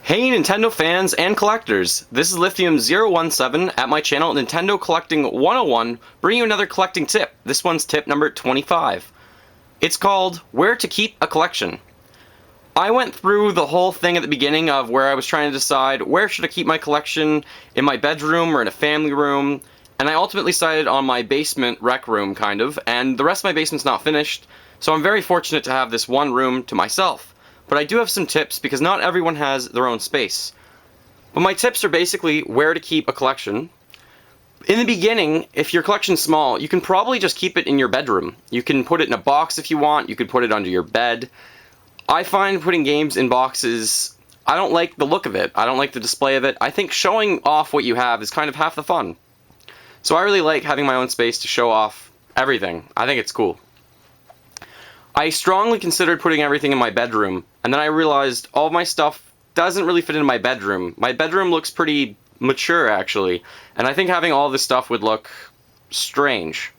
Hey Nintendo fans and collectors, this is Lithium017 at my channel Nintendo Collecting 101, bringing you another collecting tip. This one's tip number 25. It's called Where to Keep a Collection. I went through the whole thing at the beginning of where I was trying to decide where should I keep my collection, in my bedroom or in a family room, and I ultimately decided on my basement rec room, kind of, and the rest of my basement's not finished, so I'm very fortunate to have this one room to myself. But I do have some tips because not everyone has their own space. But my tips are basically where to keep a collection. In the beginning, if your collection's small, you can probably just keep it in your bedroom. You can put it in a box if you want, you could put it under your bed. I find putting games in boxes, I don't like the look of it, I don't like the display of it. I think showing off what you have is kind of half the fun. So I really like having my own space to show off everything. I think it's cool. I strongly considered putting everything in my bedroom, and then I realized all of my stuff doesn't really fit in my bedroom. My bedroom looks pretty mature, actually, and I think having all this stuff would look strange.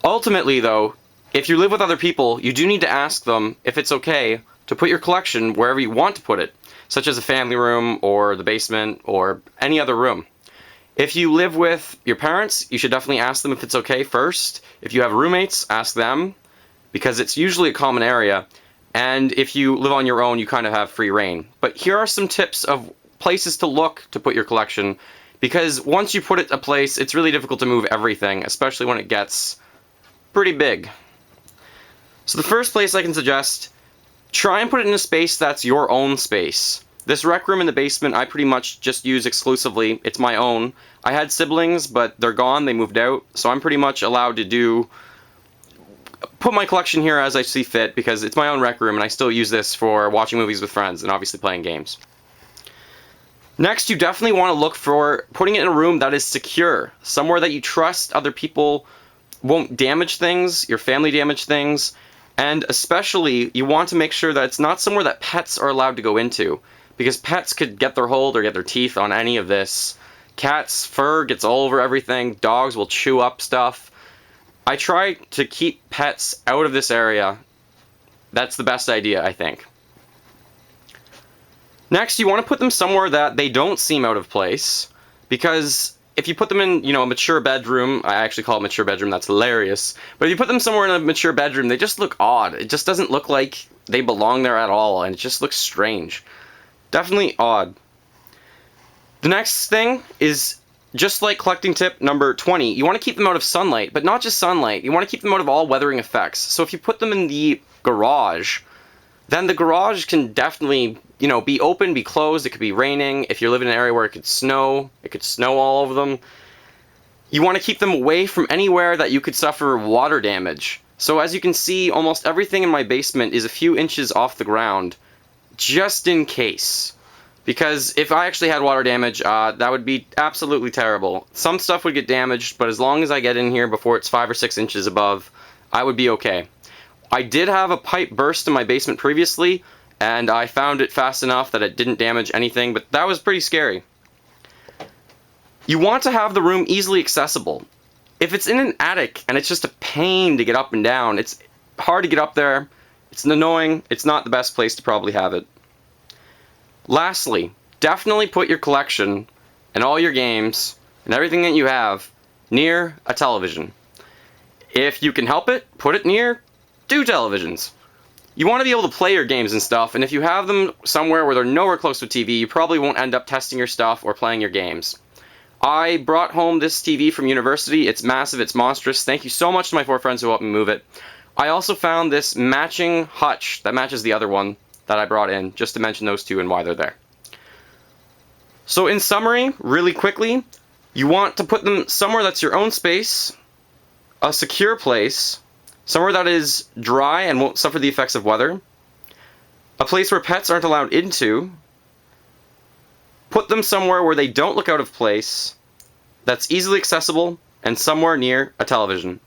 Ultimately, though, if you live with other people, you do need to ask them if it's okay to put your collection wherever you want to put it, such as a family room, or the basement, or any other room. If you live with your parents, you should definitely ask them if it's okay first. If you have roommates, ask them, because it's usually a common area, and if you live on your own, you kind of have free reign. But here are some tips of places to look to put your collection, because once you put it a place, it's really difficult to move everything, especially when it gets pretty big. So the first place I can suggest, try and put it in a space that's your own space. This rec room in the basement I pretty much just use exclusively. It's my own. I had siblings, but they're gone, they moved out, so I'm pretty much allowed to put my collection here as I see fit, because it's my own rec room and I still use this for watching movies with friends and obviously playing games. Next, you definitely want to look for putting it in a room that is secure, somewhere that you trust other people won't damage things, your family damage things, and especially you want to make sure that it's not somewhere that pets are allowed to go into, because pets could get their hold or get their teeth on any of this. Cats' fur gets all over everything, dogs will chew up stuff. I try to keep pets out of this area. That's the best idea, I think. Next, you want to put them somewhere that they don't seem out of place, because if you put them in, a mature bedroom, I actually call it mature bedroom, that's hilarious, but if you put them somewhere in a mature bedroom, they just look odd. It just doesn't look like they belong there at all, and it just looks strange. Definitely odd. The next thing is, just like collecting tip number 20, you want to keep them out of sunlight, but not just sunlight. You want to keep them out of all weathering effects. So if you put them in the garage, then the garage can definitely, be open, be closed. It could be raining. If you live in an area where it could snow all over them. You want to keep them away from anywhere that you could suffer water damage. So as you can see, almost everything in my basement is a few inches off the ground, just in case. Because if I actually had water damage, that would be absolutely terrible. Some stuff would get damaged, but as long as I get in here before it's 5 or 6 inches above, I would be okay. I did have a pipe burst in my basement previously, and I found it fast enough that it didn't damage anything, but that was pretty scary. You want to have the room easily accessible. If it's in an attic and it's just a pain to get up and down, it's hard to get up there, it's annoying, it's not the best place to probably have it. Lastly, definitely put your collection and all your games and everything that you have near a television. If you can help it, put it near 2 televisions. You want to be able to play your games and stuff, and if you have them somewhere where they're nowhere close to a TV, you probably won't end up testing your stuff or playing your games. I brought home this TV from university. It's massive, it's monstrous. Thank you so much to my 4 friends who helped me move it. I also found this matching hutch that matches the other one that I brought in, just to mention those 2 and why they're there. So in summary, really quickly, you want to put them somewhere that's your own space, a secure place, somewhere that is dry and won't suffer the effects of weather, a place where pets aren't allowed into, put them somewhere where they don't look out of place, that's easily accessible, and somewhere near a television.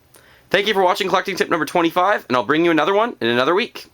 Thank you for watching collecting tip number 25, and I'll bring you another one in another week.